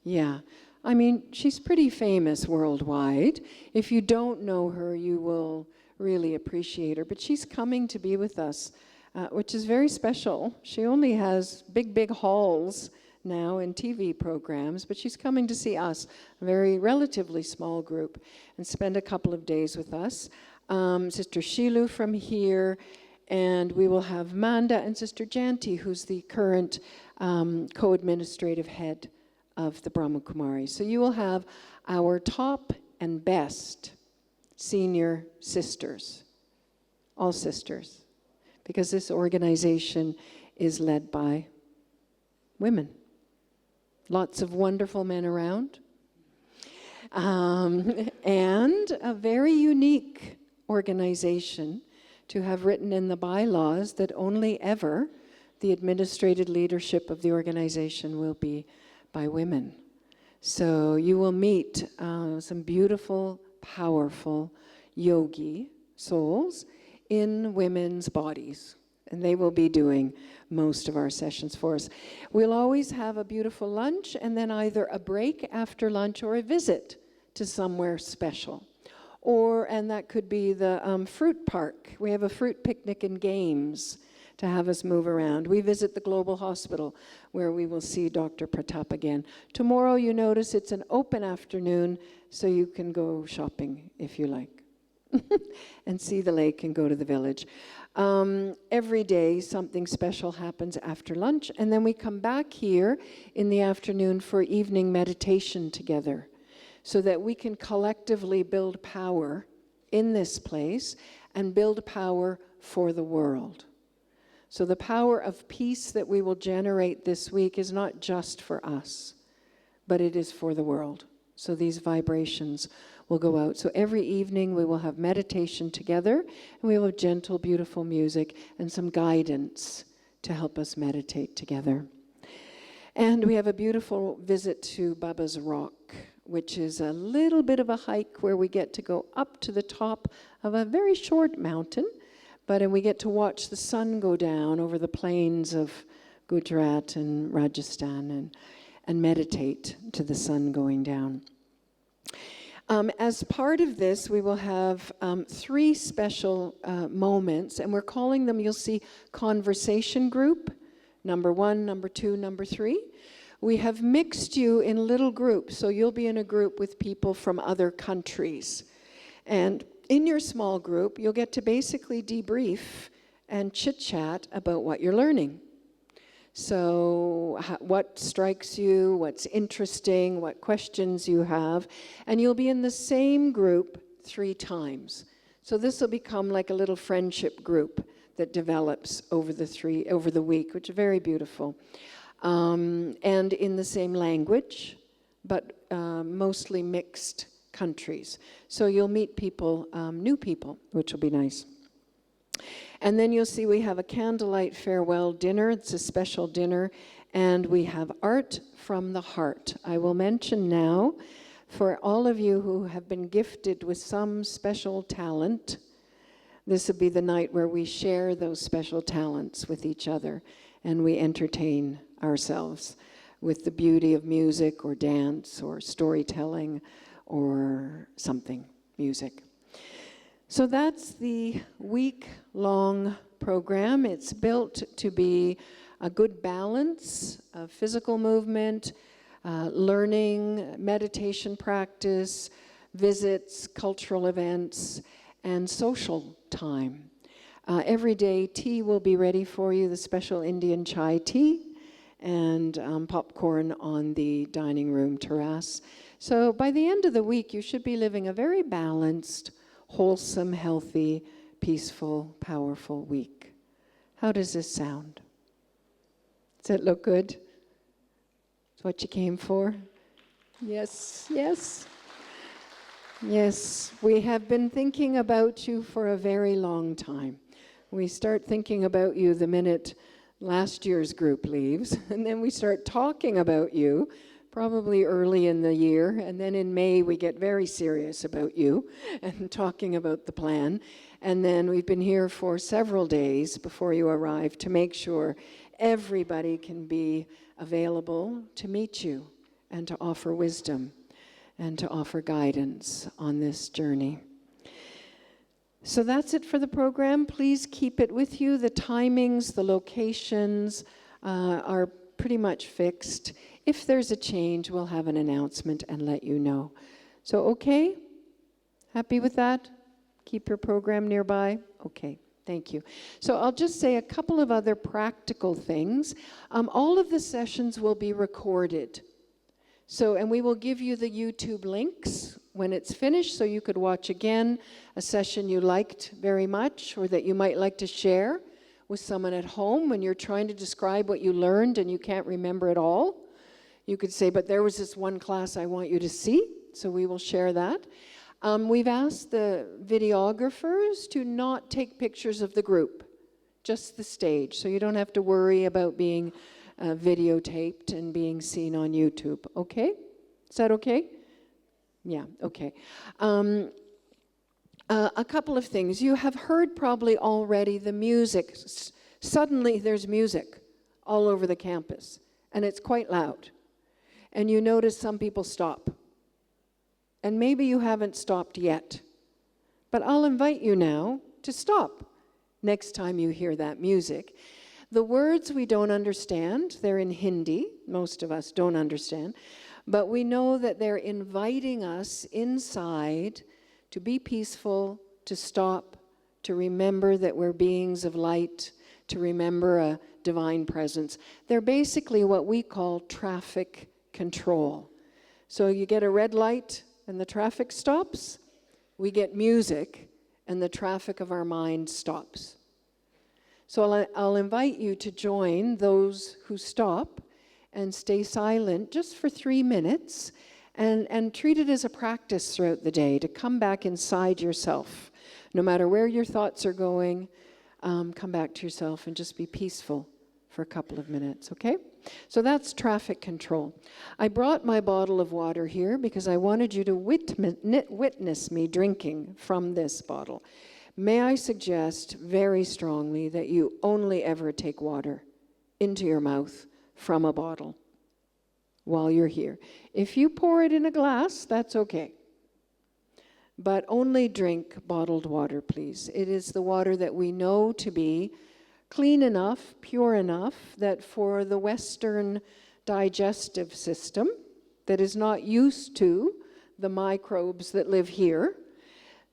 Yeah, I mean, she's pretty famous worldwide. If you don't know her, you will really appreciate her. But she's coming to be with us, which is very special. She only has big halls now in TV programs, but she's coming to see us, a very relatively small group, and spend a couple of days with us. Sister Shilu from here, and we will have Manda and Sister Janti, who's the current co-administrative head of the Brahma Kumaris. So you will have our top and best senior sisters, all sisters, because this organization is led by women. Lots of wonderful men around. And a very unique organization to have written in the bylaws that only ever the administrative leadership of the organization will be by women. So you will meet some beautiful, powerful yogi souls in women's bodies. And they will be doing most of our sessions for us. We'll always have a beautiful lunch and then either a break after lunch or a visit to somewhere special. And that could be the fruit park. We have a fruit picnic and games to have us move around. We visit the Global Hospital where we will see Dr. Pratap again. Tomorrow, you notice it's an open afternoon, so you can go shopping if you like. And see the lake and go to the village. Every day something special happens after lunch, and then we come back here in the afternoon for evening meditation together so that we can collectively build power in this place and build power for the world. So the power of peace that we will generate this week is not just for us, but it is for the world. So these vibrations will go out. So every evening we will have meditation together, and we will have gentle, beautiful music and some guidance to help us meditate together. And we have a beautiful visit to Baba's Rock, which is a little bit of a hike where we get to go up to the top of a very short mountain, and we get to watch the sun go down over the plains of Gujarat and Rajasthan and meditate to the sun going down. As part of this, we will have 3 special moments, and we're calling them, you'll see, conversation group, number 1, number 2, number 3. We have mixed you in little groups, so you'll be in a group with people from other countries. And in your small group, you'll get to basically debrief and chit-chat about what you're learning. So what strikes you, what's interesting, what questions you have, and you'll be in the same group 3 times. So this will become like a little friendship group that develops over the week, which is very beautiful. And in the same language, but mostly mixed countries. So you'll meet people, new people, which will be nice. And then you'll see we have a candlelight farewell dinner. It's a special dinner. And we have art from the heart. I will mention now, for all of you who have been gifted with some special talent, this will be the night where we share those special talents with each other and we entertain ourselves with the beauty of music or dance or storytelling or something, music. So that's the week-long program. It's built to be a good balance of physical movement, learning, meditation practice, visits, cultural events, and social time. Every day, tea will be ready for you, the special Indian chai tea, and popcorn on the dining room terrace. So by the end of the week, you should be living a very balanced, wholesome, healthy, peaceful, powerful week. How does this sound? Does it look good? It's what you came for? Yes, yes. Yes, we have been thinking about you for a very long time. We start thinking about you the minute last year's group leaves, and then we start talking about you, probably early in the year, and then in May we get very serious about you and talking about the plan. And then we've been here for several days before you arrive to make sure everybody can be available to meet you and to offer wisdom and to offer guidance on this journey. So that's it for the program. Please keep it with you. The timings, the locations are pretty much fixed. If there's a change, we'll have an announcement and let you know. So, okay? Happy with that? Keep your program nearby? Okay, thank you. So I'll just say a couple of other practical things. All of the sessions will be recorded. So, and we will give you the YouTube links when it's finished, so you could watch again a session you liked very much or that you might like to share with someone at home when you're trying to describe what you learned and you can't remember it all. You could say, but there was this one class I want you to see, so we will share that. We've asked the videographers to not take pictures of the group, just the stage, so you don't have to worry about being videotaped and being seen on YouTube, okay? Is that okay? Yeah, okay. A couple of things. You have heard probably already the music. Suddenly there's music all over the campus, and it's quite loud. And you notice some people stop. And maybe you haven't stopped yet. But I'll invite you now to stop next time you hear that music. The words we don't understand, they're in Hindi. Most of us don't understand. But we know that they're inviting us inside to be peaceful, to stop, to remember that we're beings of light, to remember a divine presence. They're basically what we call traffic control. So you get a red light and the traffic stops. We get music and the traffic of our mind stops. So I'll invite you to join those who stop and stay silent just for 3 minutes and treat it as a practice throughout the day to come back inside yourself. No matter where your thoughts are going, come back to yourself and just be peaceful for a couple of minutes, okay? So that's traffic control. I brought my bottle of water here because I wanted you to witness me drinking from this bottle. May I suggest very strongly that you only ever take water into your mouth from a bottle while you're here. If you pour it in a glass, that's okay. But only drink bottled water, please. It is the water that we know to be clean enough, pure enough, that for the Western digestive system that is not used to the microbes that live here,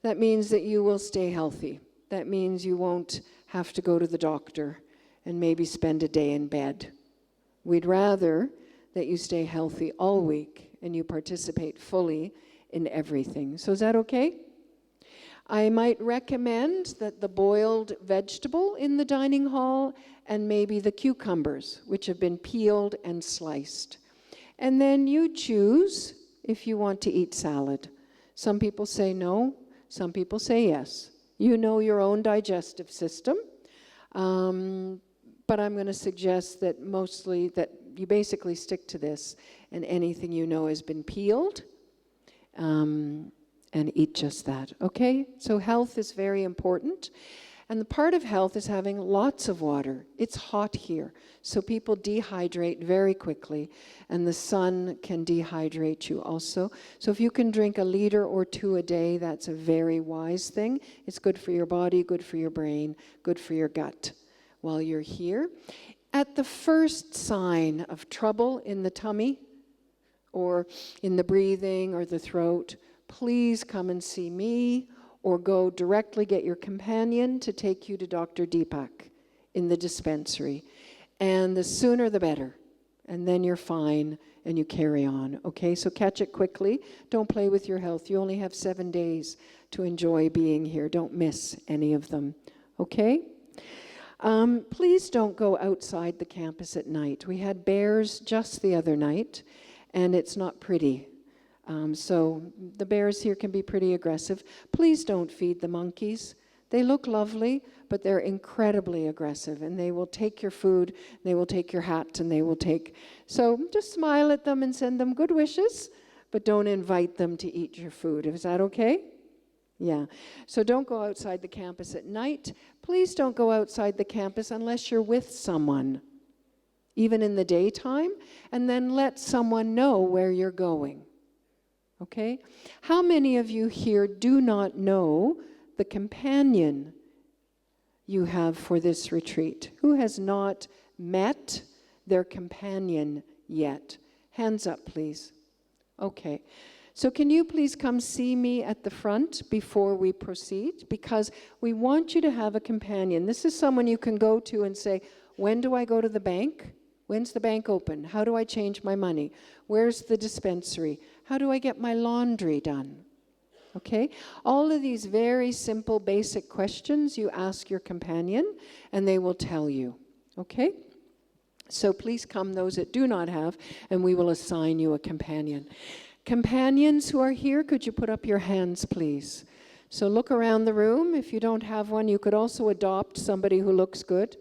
that means that you will stay healthy. That means you won't have to go to the doctor and maybe spend a day in bed. We'd rather that you stay healthy all week and you participate fully in everything. So is that okay? I might recommend that the boiled vegetable in the dining hall and maybe the cucumbers, which have been peeled and sliced. And then you choose if you want to eat salad. Some people say no, some people say yes. You know your own digestive system, but I'm going to suggest that mostly that you basically stick to this and anything you know has been peeled. And eat just that, okay? So health is very important. And the part of health is having lots of water. It's hot here, so people dehydrate very quickly, and the sun can dehydrate you also. So if you can drink 1 liter or 2 a day, that's a very wise thing. It's good for your body, good for your brain, good for your gut while you're here. At the first sign of trouble in the tummy or in the breathing or the throat, please come and see me or go directly get your companion to take you to Dr. Deepak in the dispensary. And the sooner the better. And then you're fine and you carry on. Okay, so catch it quickly. Don't play with your health. You only have 7 days to enjoy being here. Don't miss any of them. Okay? Please don't go outside the campus at night. We had bears just the other night, and it's not pretty. So the bears here can be pretty aggressive. Please don't feed the monkeys. They look lovely, but they're incredibly aggressive, and they will take your food, they will take your hat, and they will take... So just smile at them and send them good wishes, but don't invite them to eat your food. Is that okay? Yeah. So don't go outside the campus at night. Please don't go outside the campus unless you're with someone, even in the daytime, and then let someone know where you're going. Okay? How many of you here do not know the companion you have for this retreat? Who has not met their companion yet? Hands up, please. Okay. So can you please come see me at the front before we proceed? Because we want you to have a companion. This is someone you can go to and say, when do I go to the bank? When's the bank open? How do I change my money? Where's the dispensary? How do I get my laundry done? Okay? All of these very simple, basic questions you ask your companion, and they will tell you. Okay? So please come, those that do not have, and we will assign you a companion. Companions who are here, could you put up your hands, please? So look around the room. If you don't have one, you could also adopt somebody who looks good.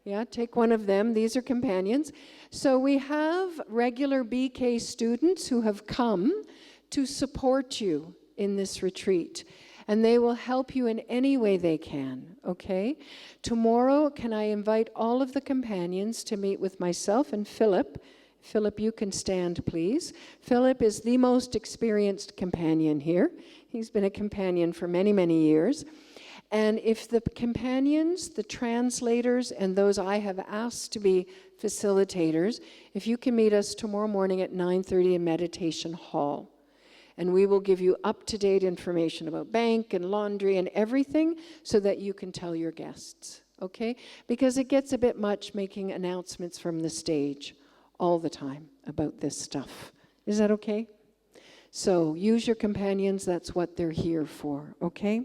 Yeah, take one of them. These are companions. So we have regular BK students who have come to support you in this retreat, and they will help you in any way they can, okay? Tomorrow, can I invite all of the companions to meet with myself and Philip? Philip, you can stand, please. Philip is the most experienced companion here. He's been a companion for many, many years. And if the companions, the translators, and those I have asked to be facilitators, if you can meet us tomorrow morning at 9:30 in Meditation Hall. And we will give you up-to-date information about bank and laundry and everything so that you can tell your guests, okay? Because it gets a bit much making announcements from the stage all the time about this stuff. Is that okay? So use your companions, that's what they're here for, okay?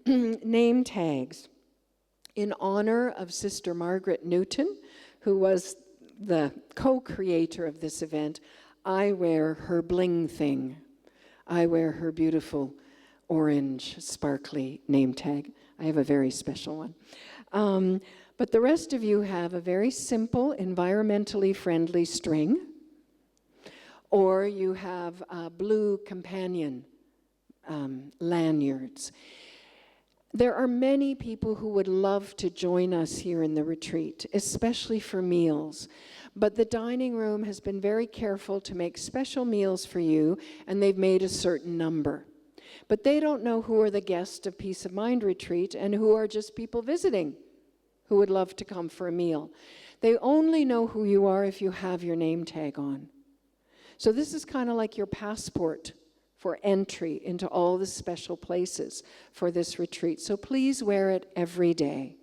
Name tags. In honor of Sister Margaret Newton, who was the co-creator of this event, I wear her bling thing. I wear her beautiful orange, sparkly name tag. I have a very special one. But the rest of you have a very simple, environmentally friendly string, or you have blue companion lanyards. There are many people who would love to join us here in the retreat, especially for meals. But the dining room has been very careful to make special meals for you, and they've made a certain number. But they don't know who are the guests of Peace of Mind Retreat and who are just people visiting who would love to come for a meal. They only know who you are if you have your name tag on. So this is kind of like your passport for entry into all the special places for this retreat. So please wear it every day,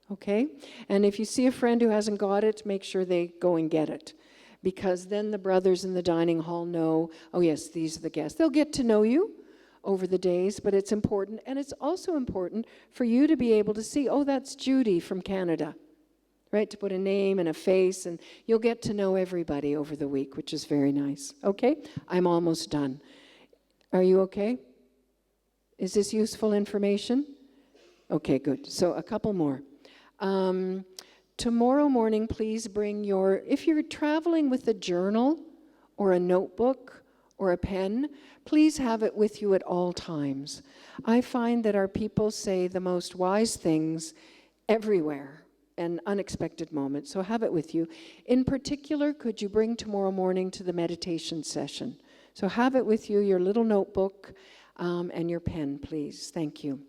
okay? And if you see a friend who hasn't got it, make sure they go and get it, because then the brothers in the dining hall know, oh yes, these are the guests. They'll get to know you over the days, but it's important. And it's also important for you to be able to see, oh, that's Judy from Canada, right? To put a name and a face, and you'll get to know everybody over the week, which is very nice. Okay? I'm almost done. Are you okay? Is this useful information? Okay, good. So a couple more. Tomorrow morning, please bring your, if you're traveling with a journal or a notebook or a pen, please have it with you at all times. I find that our people say the most wise things everywhere and unexpected moments, so have it with you. In particular, could you bring tomorrow morning to the meditation session? So have it with you, your little notebook and your pen, please. Thank you.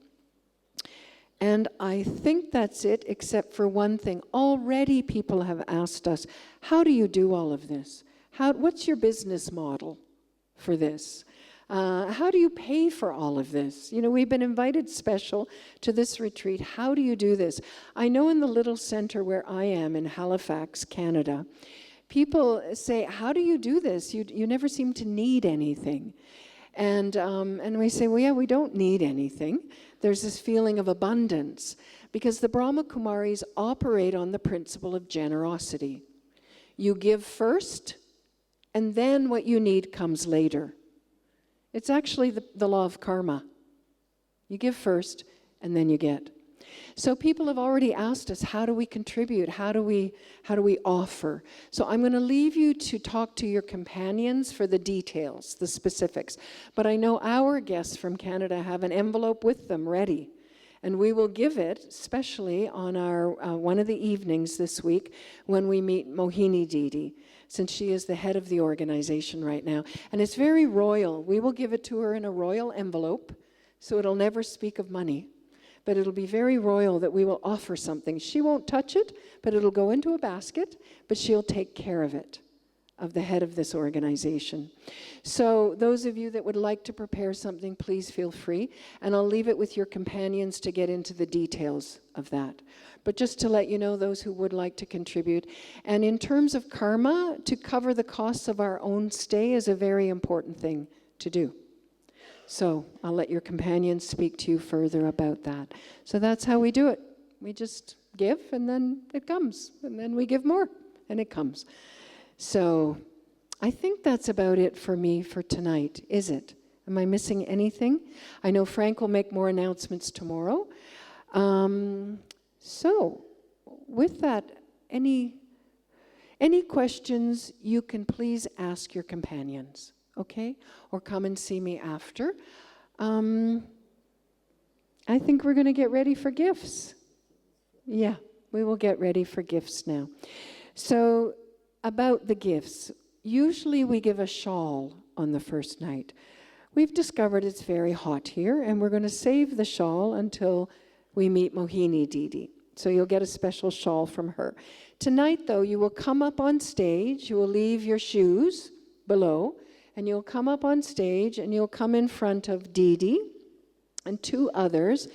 And I think that's it, except for one thing. Already people have asked us, how do you do all of this? What's your business model for this? How do you pay for all of this? You know, we've been invited special to this retreat. How do you do this? I know in the little center where I am in Halifax, Canada, people say, how do you do this? You never seem to need anything. And we say, well, yeah, we don't need anything. There's this feeling of abundance because the Brahma Kumaris operate on the principle of generosity. You give first, and then what you need comes later. It's actually the law of karma. You give first, and then you get. So people have already asked us, how do we contribute? How do we offer? So I'm going to leave you to talk to your companions for the details, the specifics. But I know our guests from Canada have an envelope with them ready. And we will give it, especially on our one of the evenings this week when we meet Mohini Didi, since she is the head of the organization right now. And it's very royal. We will give it to her in a royal envelope, so it'll never speak of money. But it'll be very royal that we will offer something. She won't touch it, but it'll go into a basket, but she'll take care of it, of the head of this organization. So those of you that would like to prepare something, please feel free. And I'll leave it with your companions to get into the details of that. But just to let you know, those who would like to contribute. And in terms of karma, to cover the costs of our own stay is a very important thing to do. So I'll let your companions speak to you further about that. So that's how we do it. We just give, and then it comes. And then we give more, and it comes. So I think that's about it for me for tonight, is it? Am I missing anything? I know Frank will make more announcements tomorrow. So with that, any questions, you can please ask your companions, okay? Or come and see me after. I think we're going to get ready for gifts. Yeah, we will get ready for gifts now. So about the gifts, usually we give a shawl on the first night. We've discovered it's very hot here, and we're going to save the shawl until we meet Mohini Didi. So you'll get a special shawl from her. Tonight, though, you will come up on stage, you will leave your shoes below, and you'll come up on stage, and you'll come in front of Didi and two others,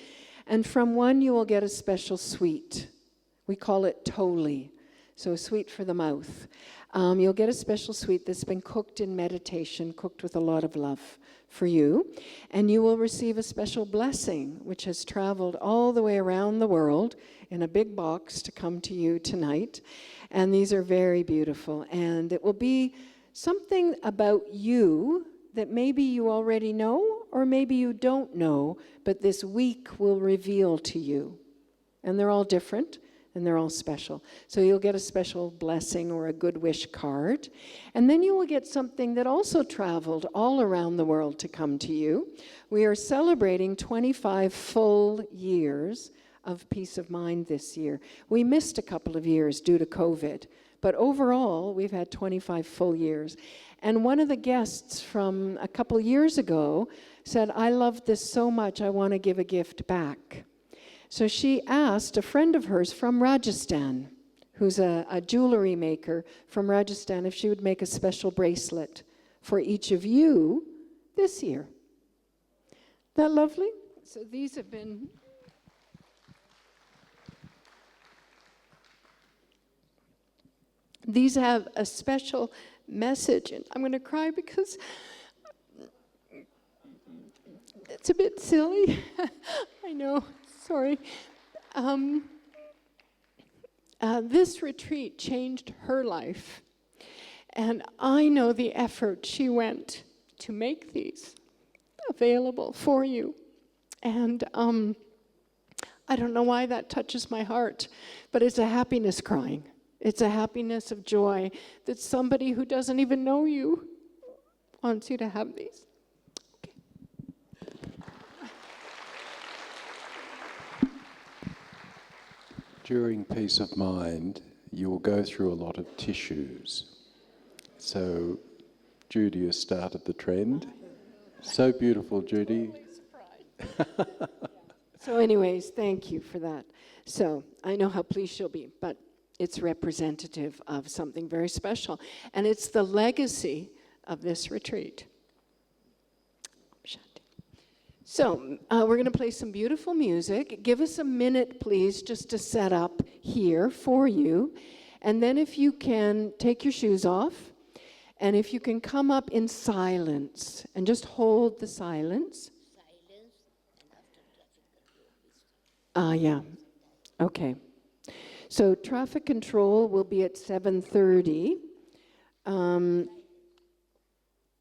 and from one you will get a special sweet. We call it toli. So a sweet for the mouth. You'll get a special sweet that's been cooked in meditation, cooked with a lot of love for you. And you will receive a special blessing, which has traveled all the way around the world in a big box to come to you tonight. And these are very beautiful. And it will be something about you that maybe you already know, or maybe you don't know, but this week will reveal to you. And they're all different. And they're all special. So you'll get a special blessing or a good wish card. And then you will get something that also traveled all around the world to come to you. We are celebrating 25 full years of Peace of Mind this year. We missed a couple of years due to COVID, but overall we've had 25 full years. And one of the guests from a couple years ago said, I loved this so much, I want to give a gift back. So she asked a friend of hers from Rajasthan, who's a jewelry maker from Rajasthan, if she would make a special bracelet for each of you this year. Isn't that lovely? So these have been... These have a special message, and I'm going to cry because it's a bit silly. I know. Sorry. This retreat changed her life. And I know the effort she went to make these available for you. And I don't know why that touches my heart, but it's a happiness crying. It's a happiness of joy that somebody who doesn't even know you wants you to have these. During Peace of Mind, you will go through a lot of tissues. So Judy has started the trend. So beautiful, Judy. So anyways, thank you for that. So I know how pleased she'll be, but it's representative of something very special. And it's the legacy of this retreat. So we're going to play some beautiful music. Give us a minute, please, just to set up here for you. And then if you can, take your shoes off. And if you can come up in silence and just hold the silence. Yeah. Okay. So traffic control will be at 7:30.